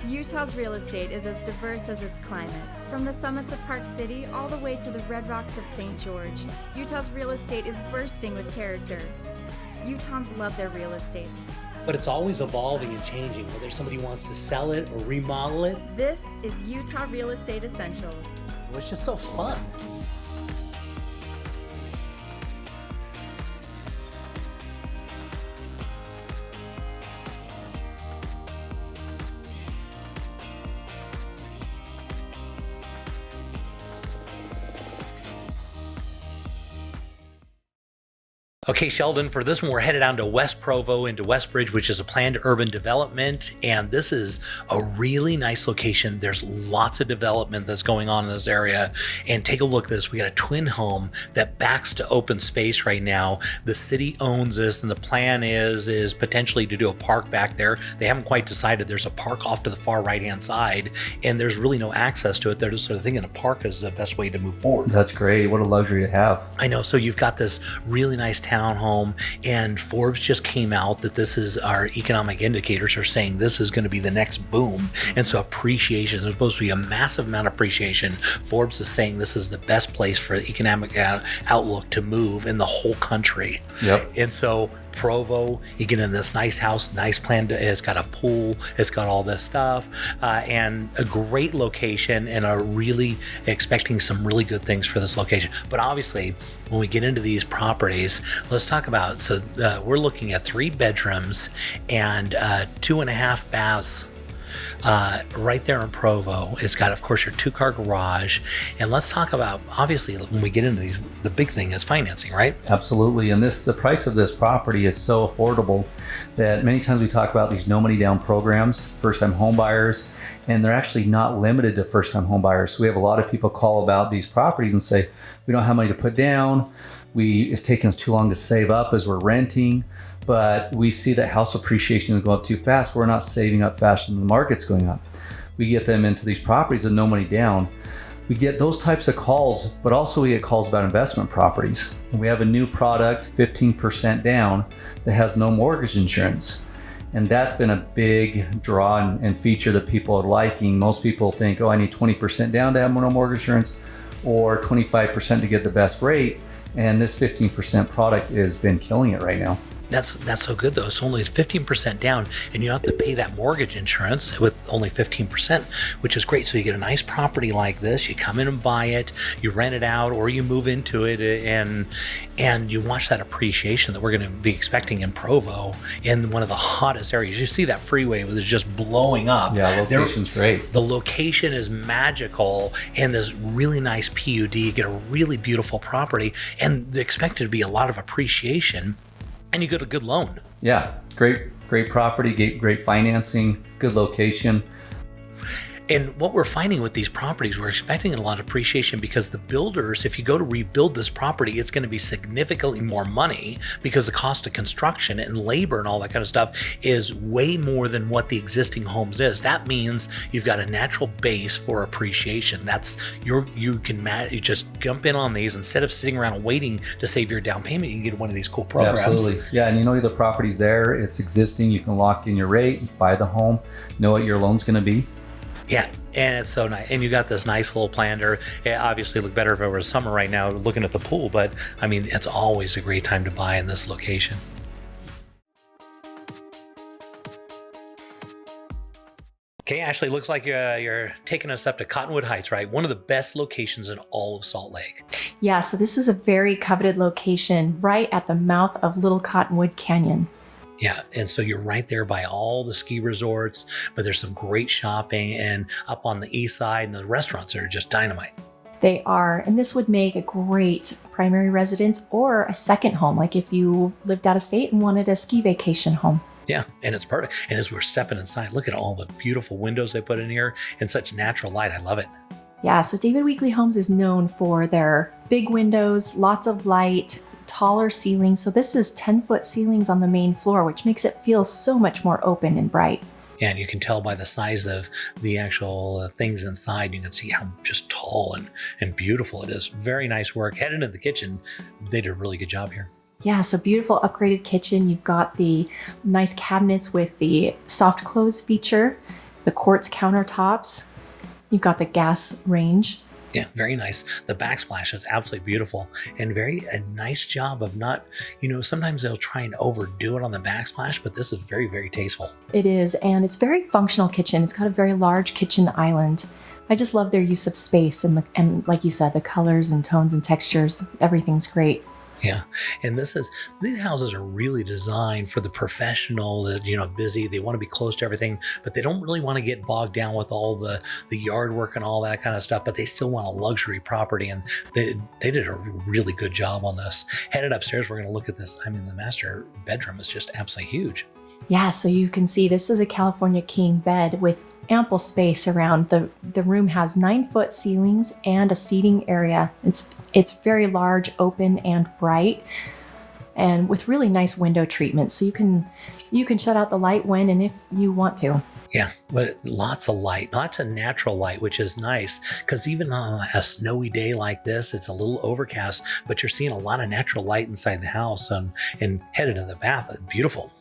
Utah's real estate is as diverse as its climates. From the summits of Park City all the way to the red rocks of St. George, Utah's real estate is bursting with character. Utahns love their real estate. But it's always evolving and changing, whether somebody wants to sell it or remodel it. This is Utah Real Estate Essentials. It's just so fun. Okay, Sheldon, for this one, we're headed down to West Provo into Westbridge, which is a planned urban development. And this is a really nice location. There's lots of development that's going on in this area. And take a look at this. We got a twin home that backs to open space right now. The city owns this, and the plan is potentially to do a park back there. They haven't quite decided. There's a park off to the far right-hand side, and there's really no access to it. They're just sort of thinking a park is the best way to move forward. That's great. What a luxury to have. I know. So you've got this really nice townhome, and Forbes just came out that this is, our economic indicators are saying this is going to be the next boom. And so appreciation, there's supposed to be a massive amount of appreciation. Forbes is saying this is the best place for economic outlook to move in the whole country. Yep. And so Provo, you get in this nice house, nice plan. It's got a pool, it's got all this stuff, and a great location, and are really expecting some really good things for this location. But obviously, when we get into these properties, let's talk about, so we're looking at 3 bedrooms and 2.5 baths. Right there in Provo. It's got, of course, your 2-car garage. And let's talk about, obviously, when we get into these, the big thing is financing, right? Absolutely. And the price of this property is so affordable that many times we talk about these no money down programs, first-time home buyers, and they're actually not limited to first-time home buyers. So we have a lot of people call about these properties and say, we don't have money to put down. It's taking us too long to save up as we're renting. But we see that house appreciation is going up too fast. We're not saving up faster than the market's going up. We get them into these properties with no money down. We get those types of calls, but also we get calls about investment properties. And we have a new product, 15% down, that has no mortgage insurance. And that's been a big draw and feature that people are liking. Most people think, oh, I need 20% down to have no mortgage insurance, or 25% to get the best rate. And this 15% product has been killing it right now. That's so good, though. It's only 15% down, and you don't have to pay that mortgage insurance with only 15%, which is great. So you get a nice property like this, you come in and buy it, you rent it out, or you move into it, and you watch that appreciation that we're going to be expecting in Provo, in one of the hottest areas. You see that freeway with it just blowing up. Yeah, location's great. The location is magical, and this really nice PUD. You get a really beautiful property, and they expect it to be a lot of appreciation. And you get a good loan. Yeah, great property, great financing, good location. And what we're finding with these properties, we're expecting a lot of appreciation because the builders, if you go to rebuild this property, it's going to be significantly more money because the cost of construction and labor and all that kind of stuff is way more than what the existing homes is. That means you've got a natural base for appreciation. That's you just jump in on these instead of sitting around and waiting to save your down payment. You can get one of these cool programs. Absolutely. Yeah, and you know the property's there, it's existing, you can lock in your rate, buy the home, know what your loan's going to be. Yeah, and it's so nice. And you got this nice little planter. It obviously look better if it was summer right now looking at the pool, but I mean, it's always a great time to buy in this location. Okay, Ashley, looks like you're taking us up to Cottonwood Heights, right? One of the best locations in all of Salt Lake. Yeah, so this is a very coveted location right at the mouth of Little Cottonwood Canyon. Yeah, and so you're right there by all the ski resorts, but there's some great shopping, and up on the east side, and the restaurants are just dynamite. They are, and this would make a great primary residence or a second home, like if you lived out of state and wanted a ski vacation home. Yeah, and it's perfect. And as we're stepping inside, look at all the beautiful windows they put in here and such natural light. I love it. Yeah, so David Weekley Homes is known for their big windows, lots of light, taller ceilings. So this is 10-foot ceilings on the main floor, which makes it feel so much more open and bright. Yeah, and you can tell by the size of the actual things inside, you can see how just tall and beautiful it is. Very nice work. Heading into the kitchen, they did a really good job here. Yeah, so beautiful upgraded kitchen. You've got the nice cabinets with the soft close feature. the quartz countertops. You've got the gas range. Yeah, very nice. The backsplash is absolutely beautiful, and a nice job of not, sometimes they'll try and overdo it on the backsplash, but this is very, very tasteful. It is, and it's very functional kitchen. It's got a very large kitchen island. I just love their use of space and like you said, the colors and tones and textures, everything's great. Yeah, and these houses are really designed for the professional, busy. They want to be close to everything, but they don't really want to get bogged down with all the yard work and all that kind of stuff. But they still want a luxury property, and they did a really good job on this. Headed upstairs, we're going to look at this. I mean, the master bedroom is just absolutely huge. Yeah, so you can see this is a California king bed with ample space around. The room has 9-foot ceilings and a seating area. It's very large, open, and bright, and with really nice window treatment. So you can shut out the light when and if you want to. Yeah, but lots of light, lots of natural light, which is nice because even on a snowy day like this, it's a little overcast, but you're seeing a lot of natural light inside the house and headed to the bath. It's beautiful.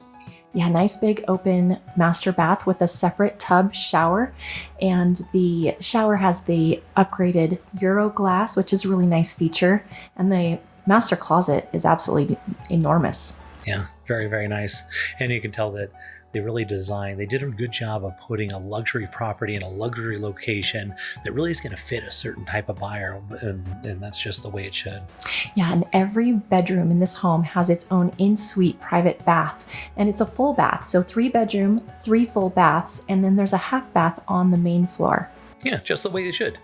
Yeah, nice big open master bath with a separate tub shower. And the shower has the upgraded Euro glass, which is a really nice feature. And the master closet is absolutely enormous. Yeah, very, very nice. And you can tell that they did a good job of putting a luxury property in a luxury location that really is going to fit a certain type of buyer. And that's just the way it should. Yeah, and every bedroom in this home has its own in-suite private bath. And it's a full bath. So 3 bedroom, 3 full baths, and then there's a half bath on the main floor. Yeah, just the way they should.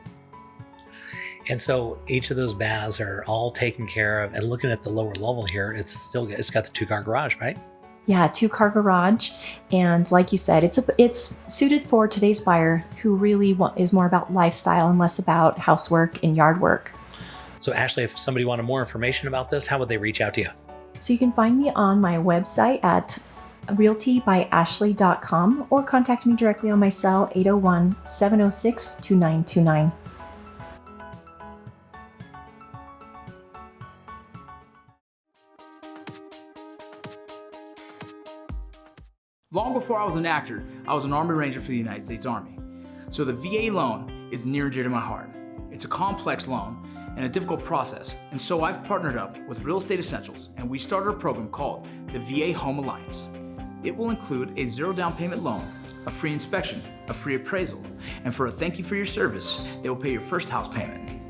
And so each of those baths are all taken care of. And looking at the lower level here, it's got the 2-car garage, right? Yeah, 2-car garage. And like you said, it's suited for today's buyer who really is more about lifestyle and less about housework and yard work. So Ashley, if somebody wanted more information about this, how would they reach out to you? So you can find me on my website at realtybyashley.com or contact me directly on my cell 801-706-2929. Long before I was an actor, I was an Army Ranger for the United States Army. So the VA loan is near and dear to my heart. It's a complex loan and a difficult process, and so I've partnered up with Real Estate Essentials, and we started a program called the VA Home Alliance. It will include a 0 down payment loan, a free inspection, a free appraisal, and for a thank you for your service, they will pay your first house payment.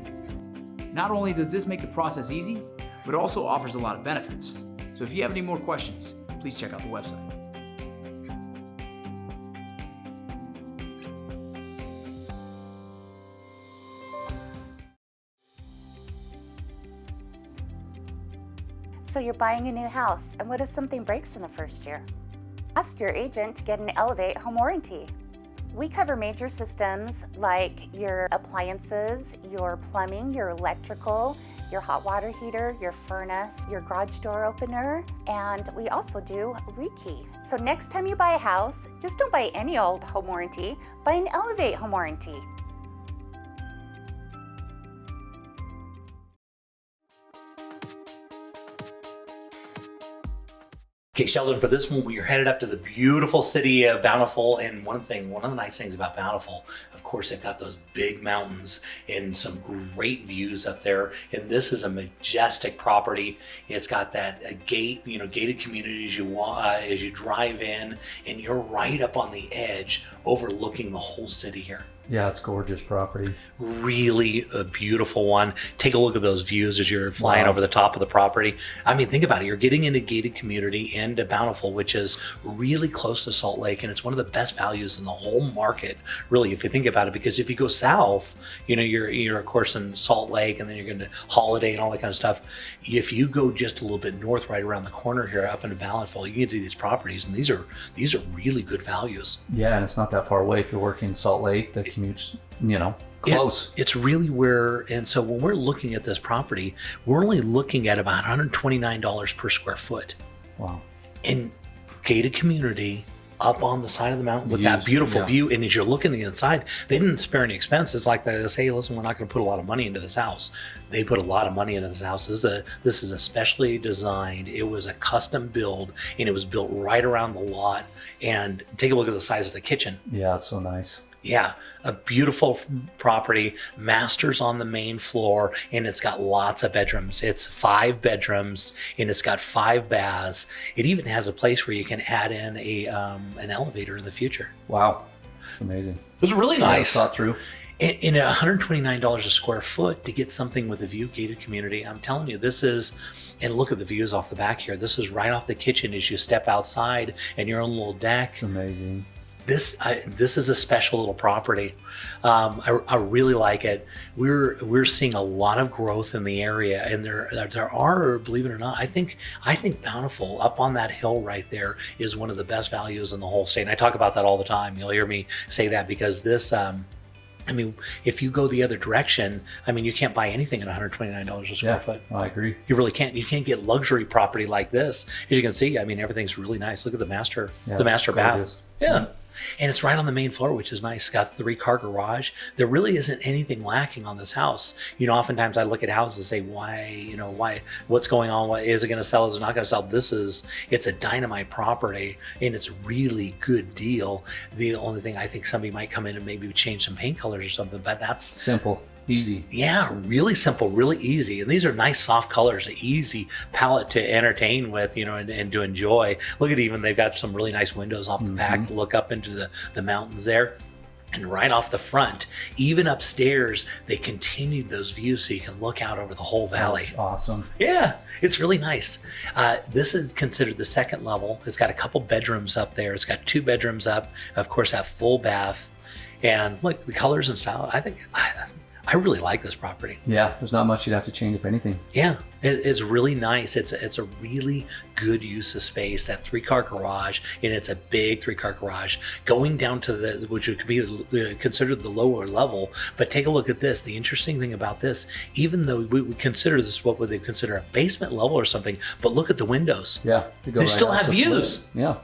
Not only does this make the process easy, but it also offers a lot of benefits. So if you have any more questions, please check out the website. So you're buying a new house, and what if something breaks in the first year? Ask your agent to get an Elevate home warranty. We cover major systems like your appliances, your plumbing, your electrical, your hot water heater, your furnace, your garage door opener, and we also do rekey. So next time you buy a house, just don't buy any old home warranty, buy an Elevate home warranty. Okay, Sheldon, for this one, we are headed up to the beautiful city of Bountiful. And one of the nice things about Bountiful, of course, they've got those big mountains and some great views up there. And this is a majestic property. It's got that gated community as you drive in, and you're right up on the edge overlooking the whole city here. Yeah, it's gorgeous property. Really a beautiful one. Take a look at those views as you're flying Wow. over the top of the property. I mean, think about it. You're getting into gated community into Bountiful, which is really close to Salt Lake, and it's one of the best values in the whole market, really, if you think about it. Because if you go south, you're of course in Salt Lake, and then you're going to Holiday and all that kind of stuff. If you go just a little bit north, right around the corner here, up into Bountiful, you get to these properties, and these are really good values. Yeah, and it's not that far away if you're working in Salt Lake. The commute's, close. It's really where, and so when we're looking at this property, we're only looking at about $129 per square foot. Wow. In gated community, up on the side of the mountain with that beautiful view. And as you're looking the inside, they didn't spare any expense. It's like they say, hey, listen, we're not going to put a lot of money into this house. They put a lot of money into this house. This is especially designed. It was a custom build, and it was built right around the lot. And take a look at the size of the kitchen. Yeah, it's so nice. Yeah, a beautiful property, masters on the main floor, and it's got lots of bedrooms. It's 5 bedrooms, and it's got 5 baths. It even has a place where you can add in an elevator in the future. Wow, it's amazing. It was really nice. Thought through. In $129 a square foot to get something with a view, gated community, I'm telling you, this is, and look at the views off the back here. This is right off the kitchen as you step outside and your own little deck. It's amazing. This is a special little property. I really like it. We're seeing a lot of growth in the area, and there are, believe it or not, I think Bountiful up on that hill right there is one of the best values in the whole state. And I talk about that all the time. You'll hear me say that because this. I mean, if you go the other direction, I mean, you can't buy anything at $129 a square foot. I agree. You really can't. You can't get luxury property like this. As you can see, I mean, everything's really nice. Look at the master bath. Yeah. And it's right on the main floor, which is nice. It's got 3-car garage. There really isn't anything lacking on this house. You know, oftentimes I look at houses and say, why, what's going on? Why is it going to sell? Is it not going to sell? It's a dynamite property, and it's a really good deal. The only thing I think somebody might come in and maybe change some paint colors or something, but that's simple. Easy. Yeah, really simple, really easy. And these are nice soft colors, an easy palette to entertain with, and to enjoy. Look at they've got some really nice windows off the back, look up into the mountains there. And right off the front, even upstairs, they continued those views so you can look out over the whole valley. That's awesome. Yeah, it's really nice. This is considered the second level. It's got a couple bedrooms up there. It's got 2 bedrooms up, of course, that full bath. And look, the colors and style, I really like this property. Yeah, there's not much you'd have to change, if anything. Yeah, it's really nice. It's a really good use of space, that 3-car garage, and it's a big 3-car garage going down to which could be considered the lower level. But take a look at this. The interesting thing about this, even though we would consider this what would they consider a basement level or something, but look at the windows. Yeah, they still have views. Yeah.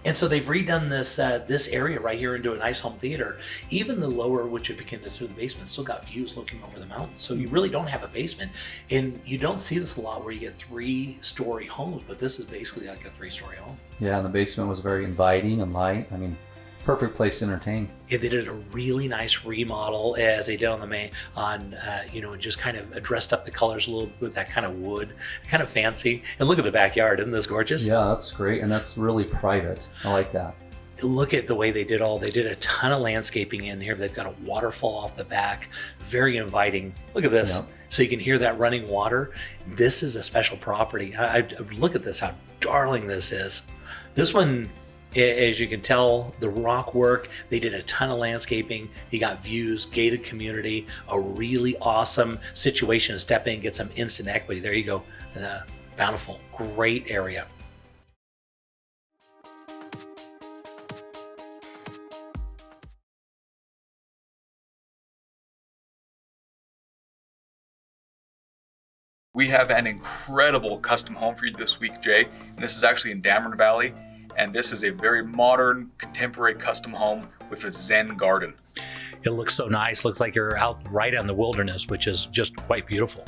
And so they've redone this area right here into a nice home theater. Even the lower, which would be considered the basement, still got views looking over the mountains. So you really don't have a basement. And you don't see this a lot where you get 3-story homes, but this is basically like a 3-story home. Yeah, and the basement was very inviting and light. I mean, perfect place to entertain. Yeah, they did a really nice remodel as they did on the main, and just kind of dressed up the colors a little bit with that kind of wood, kind of fancy. And look at the backyard, isn't this gorgeous? Yeah, that's great, and that's really private. I like that. Look at the way they did a ton of landscaping in here. They've got a waterfall off the back, very inviting. Look at this. Yeah. So you can hear that running water. This is a special property. I look at this, how darling this is. This one, as you can tell, the rock work, they did a ton of landscaping. You got views, gated community, a really awesome situation to step in and get some instant equity. There you go. Bountiful, great area. We have an incredible custom home for you this week, Jay. And this is actually in Dameron Valley. And this is a very modern, contemporary custom home with a Zen garden. It looks so nice. Looks like you're out right in the wilderness, which is just quite beautiful.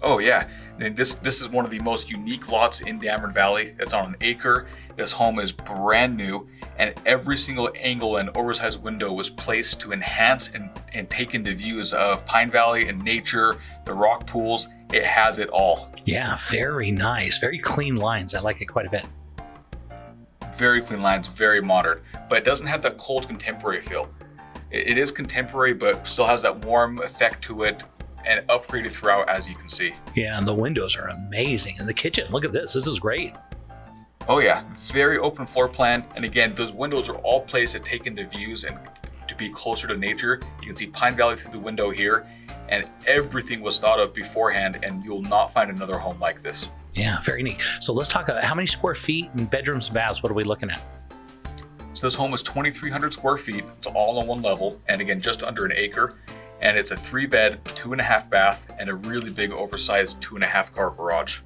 Oh yeah, and this is one of the most unique lots in Dameron Valley. It's on an acre. This home is brand new, and every single angle and oversized window was placed to enhance and take in the views of Pine Valley and nature, the rock pools. It has it all. Yeah, very nice. Very clean lines. I like it quite a bit. Very clean lines, very modern, but it doesn't have that cold contemporary feel. It is contemporary, but still has that warm effect to it and upgraded throughout, as you can see. Yeah, and the windows are amazing. And the kitchen, look at this. This is great. Oh yeah, very open floor plan. And again, those windows are all placed to take in the views and to be closer to nature. You can see Pine Valley through the window here, and everything was thought of beforehand, and you'll not find another home like this. Yeah, very neat. So let's talk about how many square feet and bedrooms and baths, what are we looking at? So this home is 2,300 square feet. It's all on one level, and again, just under an acre. And it's a 3-bed, 2.5 bath, and a really big oversized 2.5 car garage.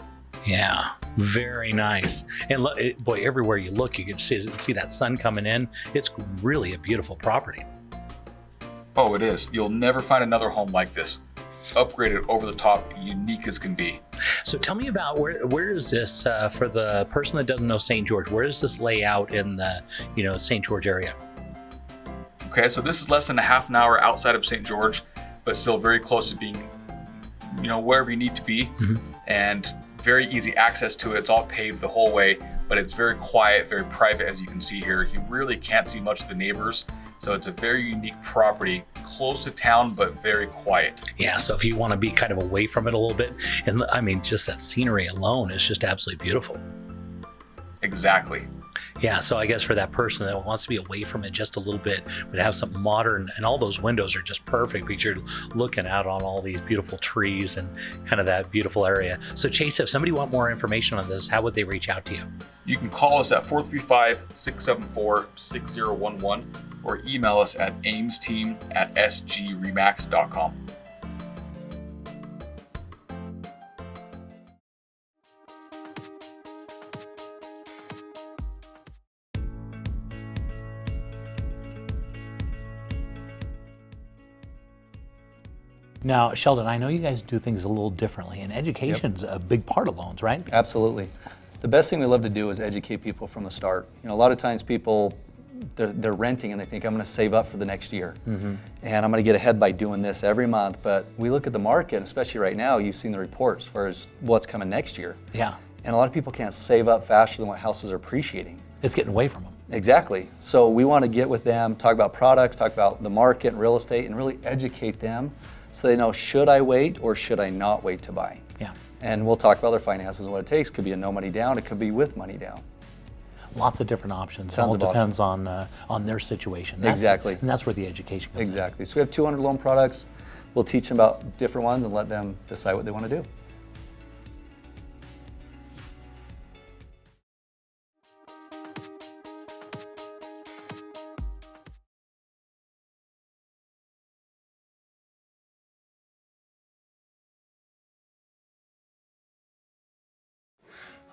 Yeah, very nice. And look, boy, everywhere you look, you can see that sun coming in. It's really a beautiful property. Oh, it is. You'll never find another home like this. Upgraded, over the top, unique as can be. So tell me about where is this for the person that doesn't know St. George? Where does this lay out in the St. George area? Okay, so this is less than a half an hour outside of St. George, but still very close to being, wherever you need to be, and very easy access to it. It's all paved the whole way, but it's very quiet, very private, as you can see here. You really can't see much of the neighbors. So it's a very unique property, close to town, but very quiet. Yeah, so if you want to be kind of away from it a little bit, and I mean, just that scenery alone is just absolutely beautiful. Exactly. Yeah, so I guess for that person that wants to be away from it just a little bit, but have something modern, and all those windows are just perfect because you're looking out on all these beautiful trees and kind of that beautiful area. So Chase, if somebody want more information on this, how would they reach out to you? You can call us at 435-674-6011 or email us at aimsteam@sgremax.com. Now, Sheldon, I know you guys do things a little differently, and education's a big part of loans, right? Absolutely. The best thing we love to do is educate people from the start. A lot of times people, they're renting and they think, I'm going to save up for the next year. And I'm going to get ahead by doing this every month. But we look at the market, especially right now, you've seen the reports as far as what's coming next year. Yeah. And a lot of people can't save up faster than what houses are appreciating. It's getting away from them. Exactly. So we want to get with them, talk about products, talk about the market and real estate, and really educate them so they know, should I wait or should I not wait to buy? Yeah. And we'll talk about their finances and what it takes. Could be a no money down, it could be with money down. Lots of different options. Tons it all of depends on their situation. Exactly. And that's where the education comes in. Exactly. So we have 200 loan products. We'll teach them about different ones and let them decide what they want to do.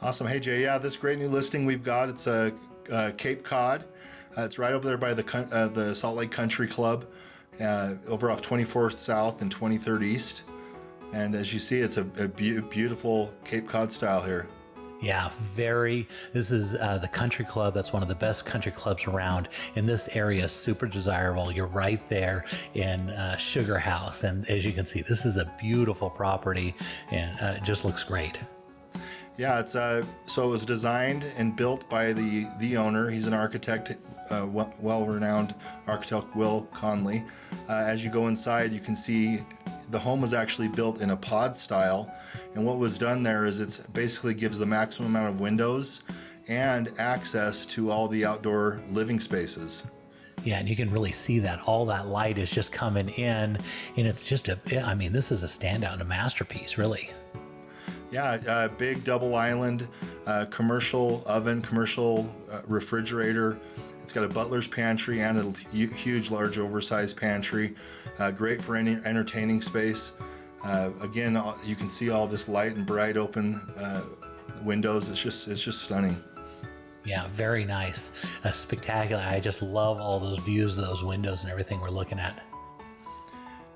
Awesome. Hey, Jay. Yeah, this great new listing we've got, it's a Cape Cod. It's right over there by the Salt Lake Country Club, over off 24th South and 23rd East. And as you see, it's a beautiful Cape Cod style here. Yeah, this is the country club. That's one of the best country clubs around. And this area is super desirable. You're right there in Sugar House. And as you can see, this is a beautiful property and it just looks great. Yeah, so it was designed and built by the owner. He's an architect, well-renowned architect, Will Conley. As you go inside, you can see the home was actually built in a pod style. And what was done there is it basically gives the maximum amount of windows and access to all the outdoor living spaces. Yeah, and you can really see that all that light is just coming in, and it's just this is a standout and a masterpiece, really. Yeah, big double island, commercial oven, commercial refrigerator. It's got a butler's pantry and a huge, large, oversized pantry. Great for any entertaining space. Again, you can see all this light and bright open windows. It's just stunning. Yeah, very nice, spectacular. I just love all those views of those windows and everything we're looking at.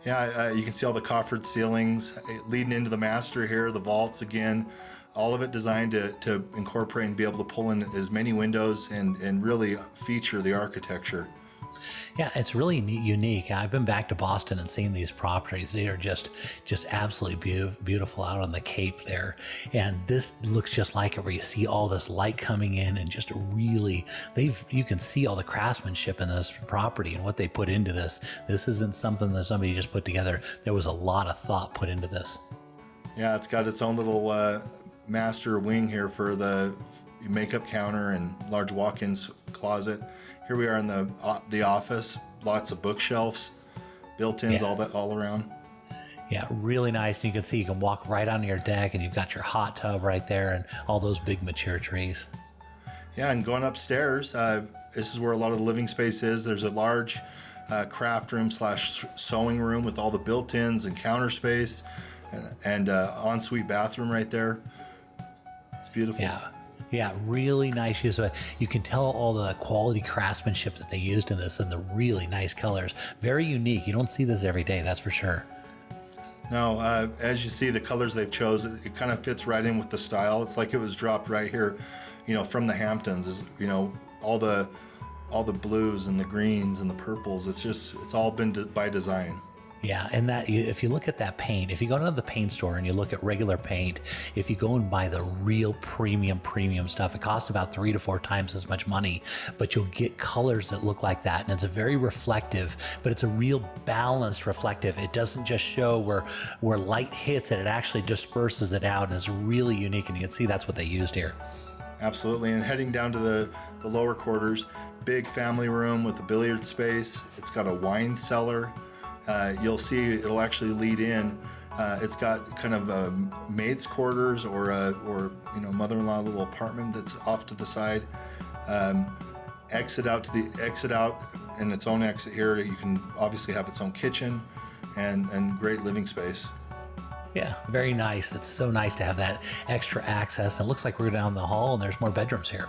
Yeah, you can see all the coffered ceilings leading into the master here, the vaults again, all of it designed to incorporate and be able to pull in as many windows and really feature the architecture. Yeah, it's really unique. I've been back to Boston and seen these properties. They are just absolutely beautiful out on the Cape there. And this looks just like it, where you see all this light coming in and just really, you can see all the craftsmanship in this property and what they put into this. This isn't something that somebody just put together. There was a lot of thought put into this. Yeah, it's got its own little master wing here for the makeup counter and large walk-in closet. Here we are in the office, lots of bookshelves, built-ins, all around. Yeah, really nice. And you can see you can walk right onto your deck, and you've got your hot tub right there and all those big mature trees. Yeah, and going upstairs, this is where a lot of the living space is. There's a large craft room / sewing room with all the built-ins and counter space and ensuite bathroom right there. It's beautiful. Yeah, really nice use of it. You can tell all the quality craftsmanship that they used in this and the really nice colors. Very unique. You don't see this every day, that's for sure. Now, as you see, the colors they've chosen, it kind of fits right in with the style. It's like it was dropped right here, from the Hamptons. Is all the blues and the greens and the purples. It's all been by design. Yeah, and that if you look at that paint, if you go to the paint store and you look at regular paint, if you go and buy the real premium stuff, it costs about 3 to 4 times as much money, but you'll get colors that look like that, and it's a very reflective, but it's a real balanced reflective. It doesn't just show where light hits it actually disperses it out, and it's really unique, and you can see that's what they used here. Absolutely, and heading down to the lower quarters, big family room with a billiard space. It's got a wine cellar. You'll see it'll actually lead in. It's got kind of a maid's quarters or mother-in-law little apartment that's off to the side. Exit out and its own exit here. You can obviously have its own kitchen and great living space. Yeah, very nice. It's so nice to have that extra access. It looks like we're down the hall and there's more bedrooms here.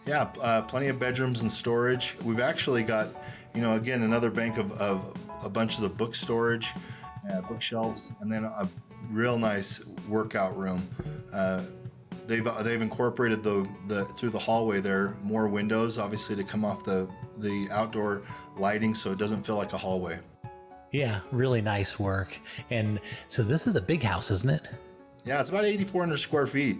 Yeah, plenty of bedrooms and storage. We've actually got, again, another bank of bunches of book storage, bookshelves, and then a real nice workout room. They've incorporated through the hallway there more windows, obviously to come off the outdoor lighting, so it doesn't feel like a hallway. Yeah, really nice work. And so this is a big house, isn't it? Yeah, it's about 8,400 square feet.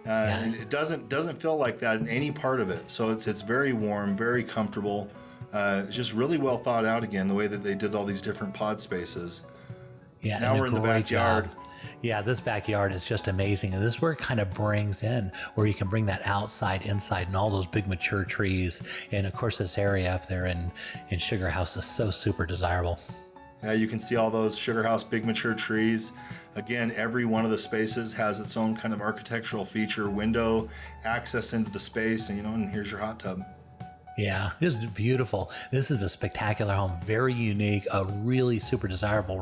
And it doesn't feel like that in any part of it. So it's very warm, very comfortable. It's just really well thought out again, the way that they did all these different pod spaces. Yeah, now we're in the backyard. Yeah, this backyard is just amazing. And this is where it kind of brings in, where you can bring that outside, inside, and all those big mature trees. And of course, this area up there in Sugar House is so super desirable. Yeah, you can see all those Sugar House big mature trees. Again, every one of the spaces has its own kind of architectural feature, window, access into the space, and here's your hot tub. Yeah, just beautiful. This is a spectacular home, very unique, a really super desirable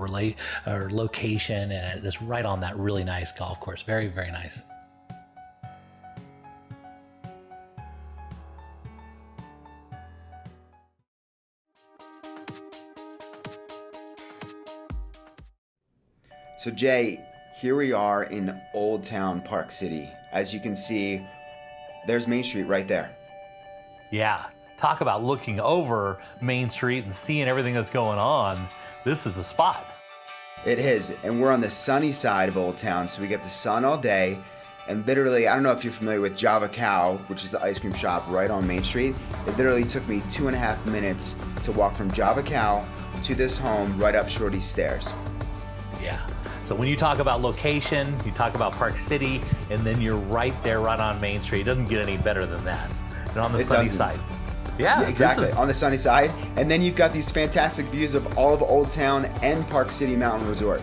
location, and it's right on that really nice golf course. Very, very nice. So Jay, here we are in Old Town Park City. As you can see, there's Main Street right there. Yeah, talk about looking over Main Street and seeing everything that's going on. This is the spot. It is, and we're on the sunny side of Old Town, so we get the sun all day. And literally, I don't know if you're familiar with Java Cow, which is the ice cream shop right on Main Street. It literally took me 2.5 minutes to walk from Java Cow to this home right up Shorty's stairs. Yeah. So when you talk about location, you talk about Park City, and then you're right there, right on Main Street. It doesn't get any better than that. And on the sunny side. Yeah, exactly. On the sunny side. And then you've got these fantastic views of all of Old Town and Park City Mountain Resort.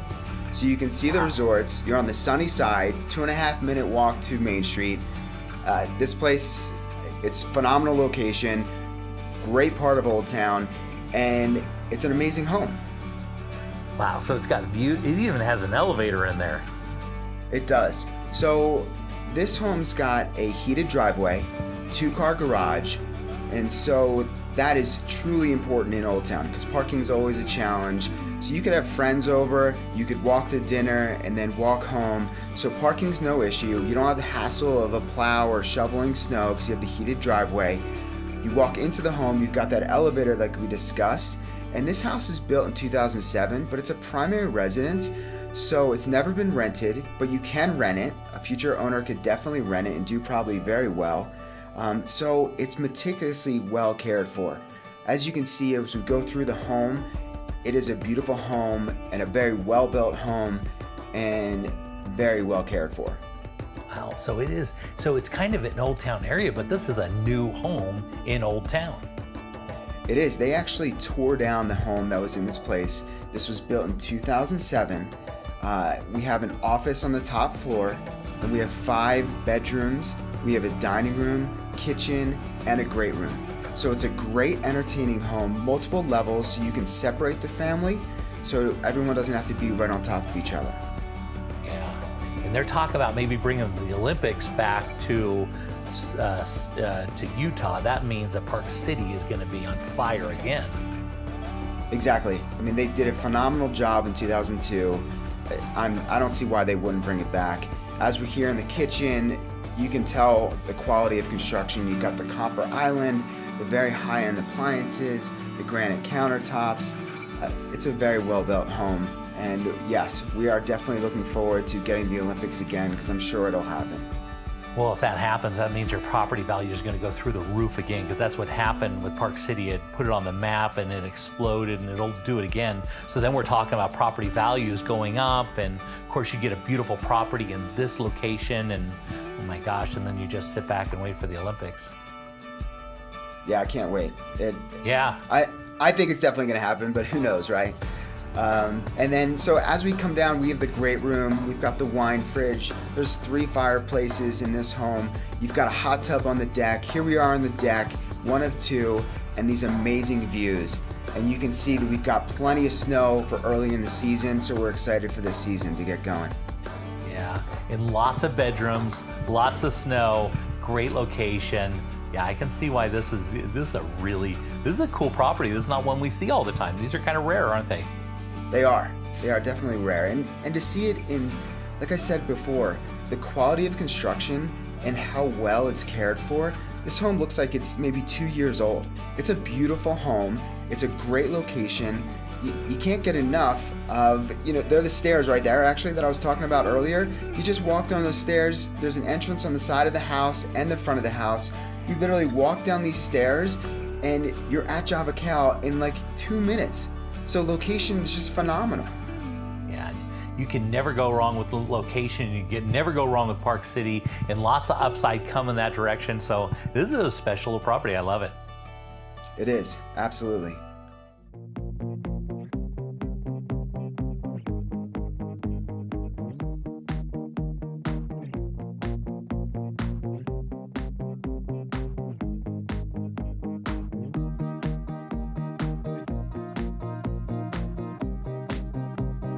So you can see the resorts. You're on the sunny side, 2.5 minute walk to Main Street. This place, it's phenomenal location, great part of Old Town, and it's an amazing home. Wow, so it's got view. It even has an elevator in there. It does. So this home's got a heated driveway, 2-car garage, and so that is truly important in Old Town because parking is always a challenge. So you could have friends over, you could walk to dinner and then walk home. So parking's no issue. You don't have the hassle of a plow or shoveling snow because you have the heated driveway. You walk into the home, you've got that elevator like we discussed. And this house is built in 2007, but it's a primary residence, so it's never been rented, but you can rent it. A future owner could definitely rent it and do probably very well. So it's meticulously well cared for. As you can see, as we go through the home, it is a beautiful home and a very well-built home and very well cared for. Wow, so it is. So it's kind of an Old Town area, but this is a new home in Old Town. It is. They actually tore down the home that was in this place. This was built in 2007. We have an office on the top floor, and we have 5 bedrooms. We have a dining room, kitchen, and a great room. So it's a great entertaining home, multiple levels, so you can separate the family, so everyone doesn't have to be right on top of each other. Yeah, and they're talking about maybe bringing the Olympics back to Utah. That means that Park City is going to be on fire again. Exactly. I mean, they did a phenomenal job in 2002. I don't see why they wouldn't bring it back. As we're here in the kitchen, you can tell the quality of construction. You've got the copper island, the very high-end appliances, the granite countertops. It's a very well-built home. And yes, we are definitely looking forward to getting the Olympics again, because I'm sure it'll happen. Well, if that happens, that means your property value is going to go through the roof again, because that's what happened with Park City. It put it on the map and it exploded, and it'll do it again. So then we're talking about property values going up, and of course you get a beautiful property in this location, and oh my gosh, and then you just sit back and wait for the Olympics. Yeah, I can't wait. Yeah. I think it's definitely going to happen, but who knows, right? And then, so as we come down, we have the great room. We've got the wine fridge. There's 3 fireplaces in this home. You've got a hot tub on the deck. Here we are on the deck, one of 2, and these amazing views. And you can see that we've got plenty of snow for early in the season, so we're excited for this season to get going. Yeah, and lots of bedrooms, lots of snow, great location. Yeah, I can see why this is a cool property. This is not one we see all the time. These are kind of rare, aren't they? They are definitely rare. And to see it in, like I said before, the quality of construction and how well it's cared for, this home looks like it's maybe 2 years old. It's a beautiful home. It's a great location. You can't get enough of, there are the stairs right there, actually, that I was talking about earlier. You just walk down those stairs. There's an entrance on the side of the house and the front of the house. You literally walk down these stairs and you're at Java Cal in like 2 minutes. So location is just phenomenal. Yeah, you can never go wrong with the location. You can never go wrong with Park City, and lots of upside come in that direction. So this is a special property. I love it. It is, absolutely.